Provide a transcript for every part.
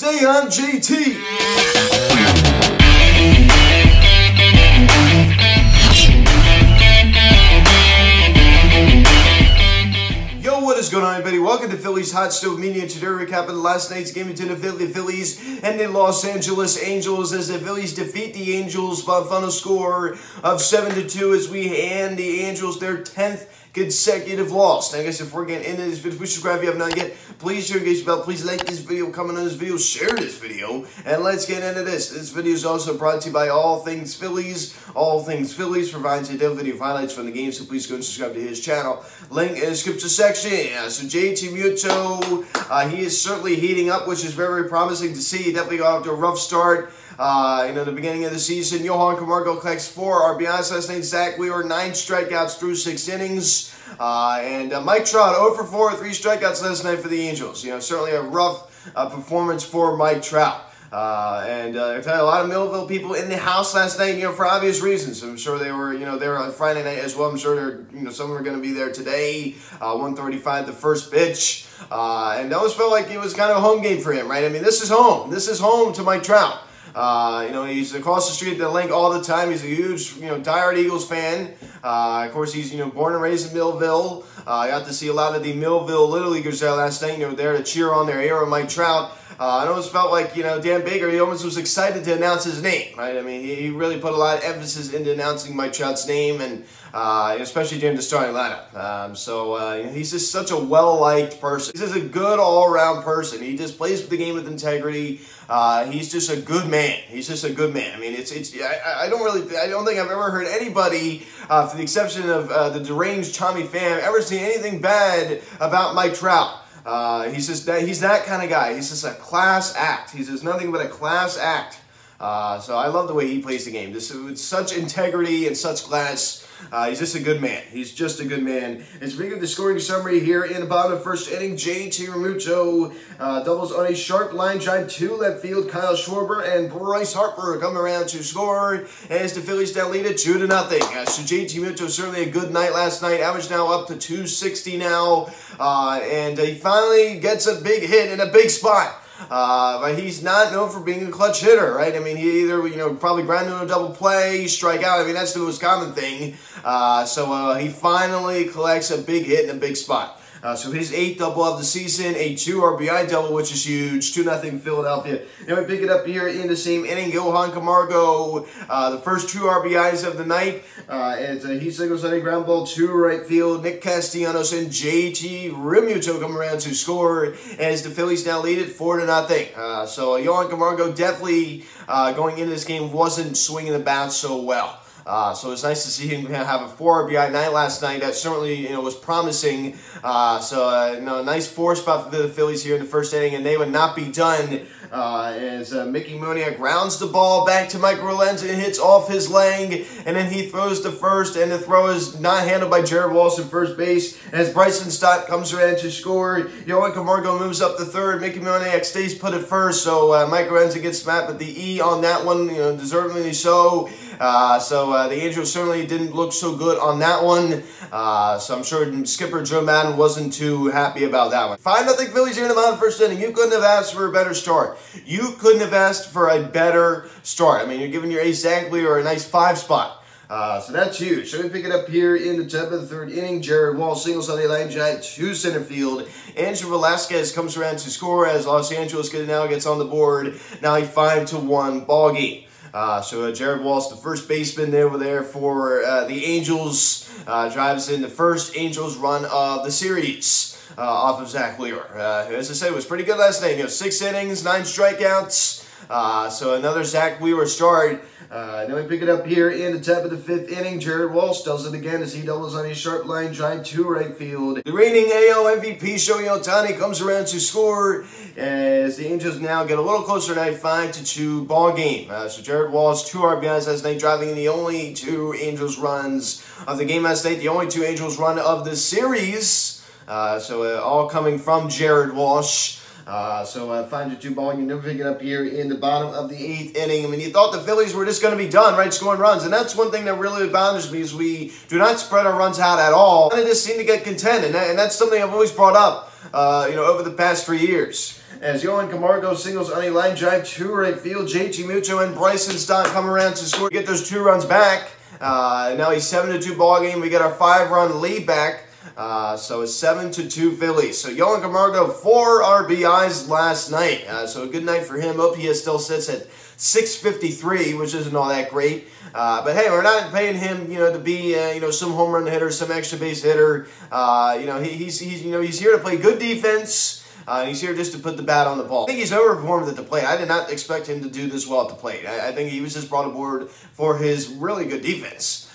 Stay on JT. What is going on, everybody? Welcome to Phillies Hot Stove Media. Today we're recapping last night's game between the Phillies and the Los Angeles Angels as the Phillies defeat the Angels by a final score of 7-2 as we hand the Angels their 10th consecutive loss. Now, I guess if we're getting into this video, please subscribe if you have not yet. Please share, engage the bell. Please like this video, comment on this video, share this video, and let's get into this. This video is also brought to you by All Things Phillies. All Things Phillies provides a daily video of highlights from the game, so please go and subscribe to his channel. Link in the description section. So Realmuto, he is certainly heating up, which is very, very promising to see. He definitely got off to a rough start. The beginning of the season, Johan Camargo collects 4 RBIs last night. Zach Wheeler, 9 strikeouts through 6 innings. And Mike Trout, 0 for 4, 3 strikeouts last night for the Angels. Certainly a rough performance for Mike Trout. I tell you, a lot of Millville people in the house last night, for obvious reasons. I'm sure they were, they were on Friday night as well. I'm sure some are going to be there today. 1:35, the first pitch. And it always felt like it was kind of a home game for him, right? I mean, this is home. This is home to Mike Trout. He's across the street at the link all the time. He's a huge, diehard Eagles fan. Of course, he's, born and raised in Millville. I got to see a lot of the Millville Little Leaguers there last night, there to cheer on their hero, Mike Trout. I almost felt like, Dan Baker, he almost was excited to announce his name, right? I mean, he really put a lot of emphasis into announcing Mike Trout's name, and especially during the starting lineup. He's just such a well-liked person. He's just a good all-around person. He just plays the game with integrity. He's just a good man. He's just a good man. I mean, I don't think I've ever heard anybody, for the exception of the deranged Tommy Pham, ever say anything bad about Mike Trout. He's that kind of guy. He's just a class act. He's just nothing but a class act. So I love the way he plays the game. With such integrity and such class. He's just a good man. He's just a good man. And speaking of the scoring summary here in the bottom of the first inning, JT Realmuto doubles on a sharp line drive to left field. Kyle Schwarber and Bryce Harper come around to score as the Phillies now lead it 2-0. So JT Realmuto certainly a good night last night. Average now up to 260 now. And he finally gets a big hit in a big spot. But he's not known for being a clutch hitter, right? I mean, he either, probably ground into a double play, strike out. I mean, that's the most common thing. He finally collects a big hit in a big spot. So his 8th double of the season, a 2 RBI double, which is huge. 2-0 Philadelphia. Now we pick it up here in the same inning. Johan Camargo, the first 2 RBIs of the night. He signals on a ground ball to right field. Nick Castellanos and JT Realmuto come around to score as the Phillies now lead it 4-0. So Johan Camargo definitely going into this game wasn't swinging the bat so well. So it's nice to see him have a 4 RBI night last night. That certainly, was promising. A nice 4 spot for the Phillies here in the first inning, and they would not be done as Mickey Moniak rounds the ball back to Mike Rollins and hits off his leg, and then he throws to first, and the throw is not handled by Jared Walsh at first base as Bryson Stott comes around to score. Johan Camargo moves up to third. Mickey Moniak stays put at first, so Mike Rollins gets smacked, but the E on that one, deservedly so. The Angels certainly didn't look so good on that one. So I'm sure skipper Joe Madden wasn't too happy about that one. 5-0 Phillies here in the bottom of the first inning. You couldn't have asked for a better start. You couldn't have asked for a better start. I mean, you're giving your ace Zach Wheeler a nice 5 spot. So that's huge. So we pick it up here in the top of the 3rd inning. Jared Walsh singles on a line drive to center field. Andrew Velasquez comes around to score as Los Angeles now gets on the board. Now a 5-1 ball game. Jared Walsh, the first baseman over there for the Angels, drives in the first Angels run of the series off of Zach Wheeler. As I said, was pretty good last night. 6 innings, 9 strikeouts. So another Zach Wheeler start. Then we pick it up here in the top of the 5th inning. Jared Walsh does it again as he doubles on a sharp line drive to right field. The reigning AL MVP Shohei Ohtani comes around to score as the Angels now get a little closer tonight, 5-2 ball game. So Jared Walsh, 2 RBIs last night, driving in the only 2 Angels runs of the game last night, the only 2 Angels run of the series. All coming from Jared Walsh. 5-2 ball game. Never pick it up here in the bottom of the 8th inning. I mean, you thought the Phillies were just going to be done, right, scoring runs. And that's one thing that really bothers me is we do not spread our runs out at all. And they just seem to get content. And that's something I've always brought up, over the past 3 years. as Yohan Camargo singles on a line drive to right field. JT Muto and Bryson Stott come around to score, get those 2 runs back. Now he's 7-2 ball game. We get our 5-run lead back. So it's 7-2 Phillies. So Yohan Camargo 4 RBIs last night. So a good night for him. OPS still sits at 653, which isn't all that great. But hey, we're not paying him, to be, some home run hitter, some extra base hitter. He's here to play good defense. He's here just to put the bat on the ball. I think he's overperformed at the plate. I did not expect him to do this well at the plate. I think he was just brought aboard for his really good defense.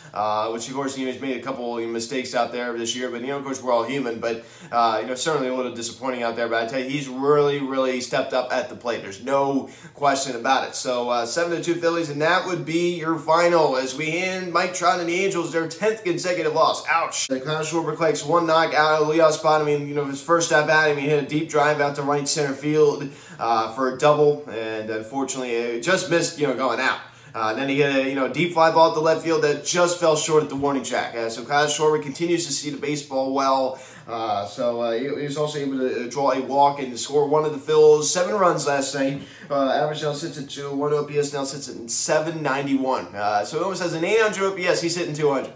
Which of course, he's made a couple mistakes out there this year, but of course we're all human, but certainly a little disappointing out there, but I tell you, he's really stepped up at the plate. There's no question about it. So 7-2 Phillies, and that would be your final as we hand Mike Trout and the Angels their 10th consecutive loss. Ouch. Kyle Schwarber collects 1 knock out of the leadoff spot. His first at bat, he hit a deep drive out to right center field for a double, and unfortunately it just missed going out. Then he hit a deep fly ball at the left field that just fell short at the warning track. So Kyle Schwarber continues to see the baseball well. He was also able to draw a walk and score one of the Phillies. 7 runs last night. Average now sits at 201. OPS now sits at 791. So he almost has an 800 OPS. He's hitting 200.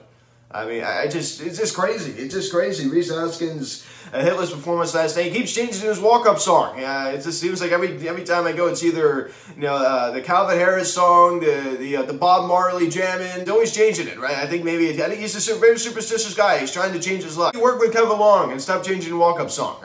It's just crazy. It's just crazy. Rhys Hoskins, a hitless performance last night. He keeps changing his walk-up song. It just seems like every time I go, it's either the Calvin Harris song, the Bob Marley jamming. He's always changing it, right? I think he's a very superstitious guy. He's trying to change his luck. He worked with Kevin Long and stop changing the walk-up song.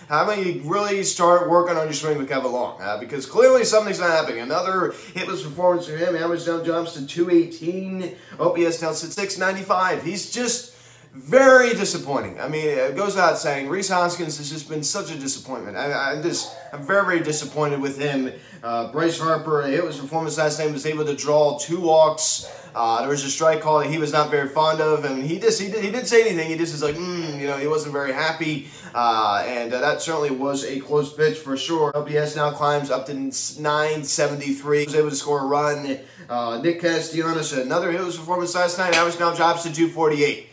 How about you really start working on your swing with Kevin Long? Because clearly something's not happening. Another hitless performance for him. Average now jumps to 218. OPS now sits 695. He's just very disappointing. It goes without saying, Rhys Hoskins has just been such a disappointment. I'm very disappointed with him. Bryce Harper, a hitless performance last night, was able to draw 2 walks. There was a strike call that he was not very fond of, and he didn't say anything. He just was like, he wasn't very happy, and that certainly was a close pitch for sure. OPS now climbs up to 973. He was able to score a run. Nick Castellanos, another hitless performance last night. Average now drops to 248.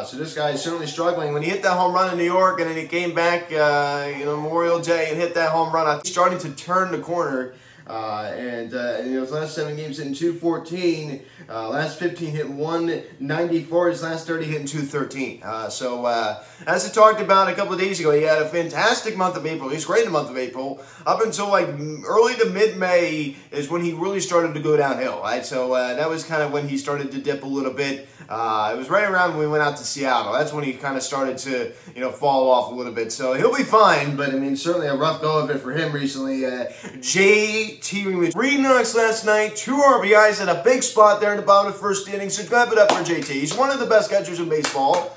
So this guy is certainly struggling. When he hit that home run in New York, and then he came back, Memorial Day and hit that home run, he's starting to turn the corner. His last 7 games hitting 214, last 15 hit 194, his last 30 hitting 213. As I talked about a couple of days ago, he had a fantastic month of April. He's great in the month of April. Up until like early to mid-May is when he really started to go downhill, right? So that was kind of when he started to dip a little bit. It was right around when we went out to Seattle. That's when he kind of started to, fall off a little bit. So he'll be fine, but certainly a rough go of it for him recently. JT with 3 knocks last night, 2 RBIs, and a big spot there in the bottom of the first inning. So clap it up for JT. He's one of the best catchers in baseball.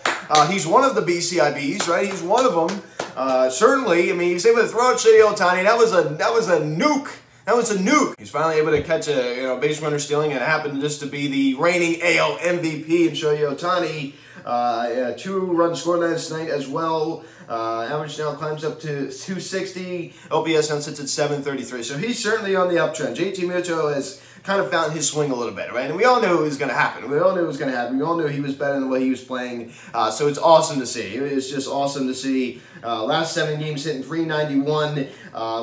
He's one of the BCIBs, right? He's one of them. Certainly, he's able to throw out Shohei Ohtani. That was a nuke. That was a nuke. He's finally able to catch a base runner stealing, and it happened just to be the reigning AL MVP in Shohei Ohtani. 2 runs scored last night as well. Average now climbs up to 260. OPS now sits at 733. So he's certainly on the uptrend. JT Muto has kind of found his swing a little bit, right? And we all knew it was going to happen. We all knew he was better than the way he was playing. So it's awesome to see. It's just awesome to see. Last 7 games hitting 391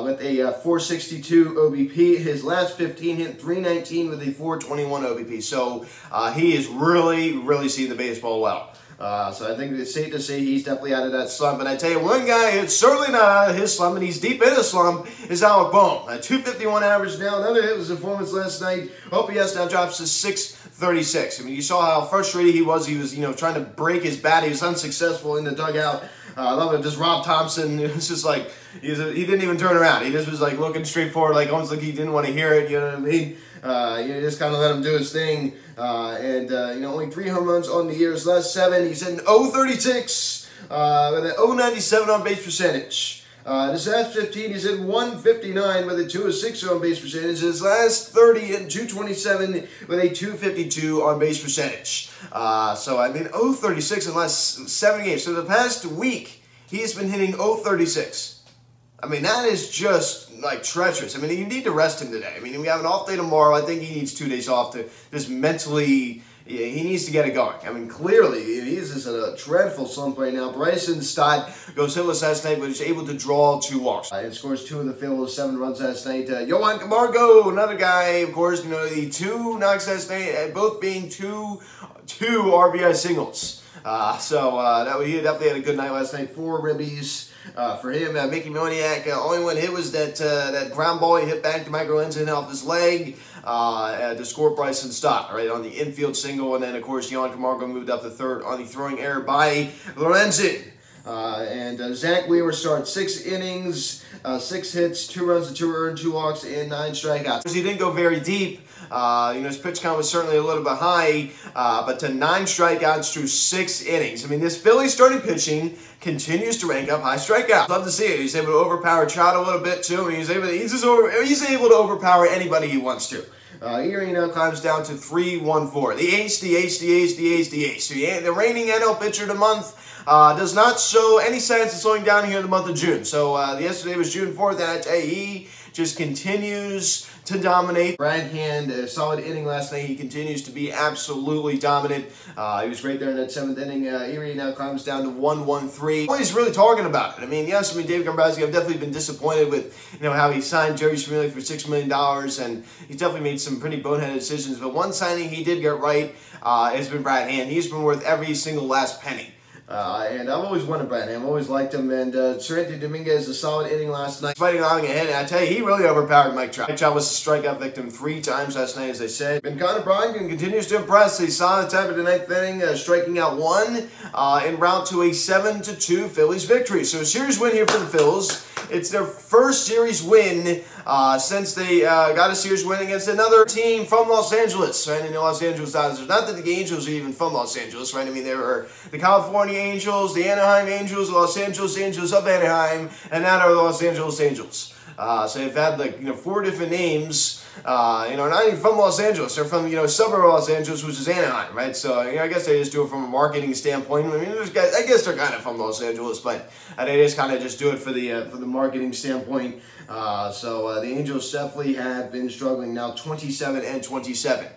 with a 462 OBP. His last 15 hit 319 with a 421 OBP. So he is really seeing the baseball well. So I think it's safe to say he's definitely out of that slump. And I tell you, one guy who's certainly not out of his slump, and he's deep in the slump, is Alec Bohm. A 251 average now. Another hitless performance last night. OPS now drops to 636. You saw how frustrated he was. He was, trying to break his bat. He was unsuccessful in the dugout. I love it. Just Rob Thompson. It was just like, he didn't even turn around. He just was like looking straight forward, like almost like he didn't want to hear it. You know what I mean? Just kind of let him do his thing. Only 3 home runs on the year. His last 7, he's hitting .036 with an .097 on base percentage. His last 15, he's hitting .159 with a 206 on base percentage. His last 30, hitting .227 with a 252 on base percentage. .036 in the last 7 games. So the past week, he has been hitting .036. That is just, like, treacherous. You need to rest him today. We have an off day tomorrow. I think he needs 2 days off to just mentally, he needs to get it going. I mean, clearly, he's just in a dreadful slump right now. Bryson Stott goes hitless last night, but he's able to draw 2 walks. And scores 2 in the field, 7 runs last night. Yohan Camargo, another guy, of course, the 2 knocks last night, both being two RBI singles. He definitely had a good night last night. 4 ribbies for him. Mickey Moniak, only one hit was that ground ball he hit back to Michael Lorenzen off his leg to score Bryson Stott, right, on the infield single. And then, of course, Yohan Camargo moved up to third on the throwing error by Lorenzen. Zach Wheeler started 6 innings, 6 hits, 2 runs to 2 earned, 2 walks, and 9 strikeouts. He didn't go very deep. His pitch count was certainly a little bit high, but to 9 strikeouts through 6 innings. I mean, this Phillies starting pitching continues to rank up high strikeouts. Love to see it. He's able to overpower Trout a little bit too. I mean, he's able to overpower anybody he wants to. Erie now climbs down to 3-1-4. The ace. The reigning NL pitcher of the month does not show any signs of slowing down here in the month of June. So yesterday was June 4th, and I tell you, he just continues to dominate. Brad Hand, a solid inning last night. He continues to be absolutely dominant. He was great there in that 7th inning. Erie now climbs down to 1-1-3. What he's really talking about it. I mean, yes, David Dombrowski, I've definitely been disappointed with how he signed Jerry Smiley for $6 million, and he's definitely made some pretty boneheaded decisions. But one signing he did get right has been Brad Hand. He's been worth every single last penny. And I've always wanted Brad Hand. I've always liked him. And Seranthony Dominguez, a solid inning last night. Fighting allowing ahead, and I tell you, he really overpowered Mike Trout. Mike Trout was a strikeout victim 3 times last night, as I said. And Connor Brogdon continues to impress. He saw the top of the 9th inning, striking out 1 en route to a 7-2 Phillies victory. So a series win here for the Phils. It's their first series win since they got a series win against another team from Los Angeles, right? In the Los Angeles Dodgers. Not that the Angels are even from Los Angeles, right? I mean, there are the California Angels, the Anaheim Angels, the Los Angeles Angels of Anaheim, and now are the Los Angeles Angels. So they've had 4 different names. Not even from Los Angeles. They're from suburb of Los Angeles, which is Anaheim, right? So I guess they just do it from a marketing standpoint. I mean, I guess they're kind of from Los Angeles, but they just kind of just do it for the marketing standpoint. The Angels definitely have been struggling now, 27-27.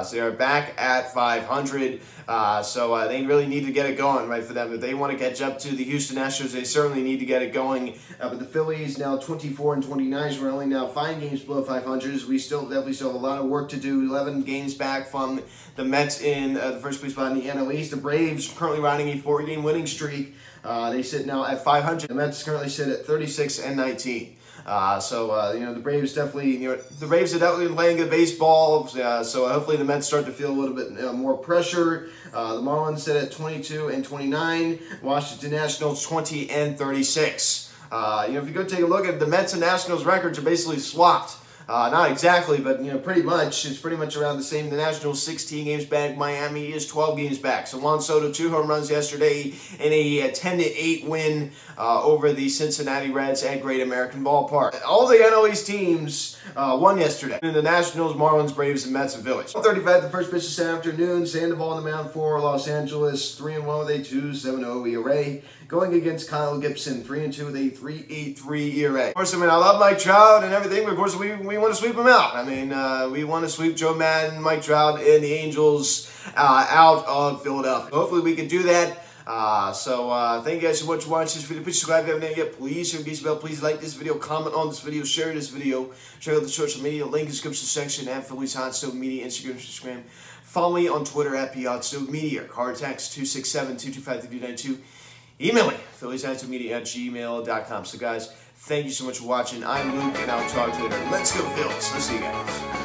So they're back at 500. They really need to get it going, right, for them. If they want to catch up to the Houston Astros, they certainly need to get it going. But the Phillies now 24-29. So we're only now 5 games below 500. We definitely still have a lot of work to do. 11 games back from the Mets in the first place spot in the NL East. The Braves currently riding a 4-game winning streak. They sit now at 500. The Mets currently sit at 36-19. The Braves definitely, the Braves have definitely been playing good baseball. So hopefully the Mets start to feel a little bit more pressure. The Marlins sit at 22-29. Washington Nationals 20-36. If you go take a look at the Mets and Nationals records, are basically swapped. Not exactly, but pretty much. It's pretty much around the same. The Nationals 16 games back. Miami is 12 games back. So Juan Soto 2 home runs yesterday in a 10-8 win over the Cincinnati Reds at Great American Ballpark. All the NL East teams won yesterday. In the Nationals, Marlins, Braves, and Mets and Phillies. 1:35 the first pitch this afternoon. Sandoval on the mound for Los Angeles. 3-1 with a 2.70 ERA. Going against Kyle Gibson, 3-2 with a 3.83 ERA. Of course, I love Mike Trout and everything, but of course, we want to sweep him out. We want to sweep Joe Madden, Mike Trout, and the Angels out of Philadelphia. Hopefully, we can do that. Thank you guys so much for watching this video. Please subscribe if you haven't yet. Please hit the bell. Please like this video, comment on this video, share this video. Check out the social media link in the description section at Phillies Hot Stove Media, Instagram. Follow me on Twitter at PHotStoveMedia. Card text 267-225-3292. Email me, phillieshatstovemedia@gmail.com. So guys, thank you so much for watching. I'm Luke, and I'll talk to you later. Let's go Phillies. Let's see you guys.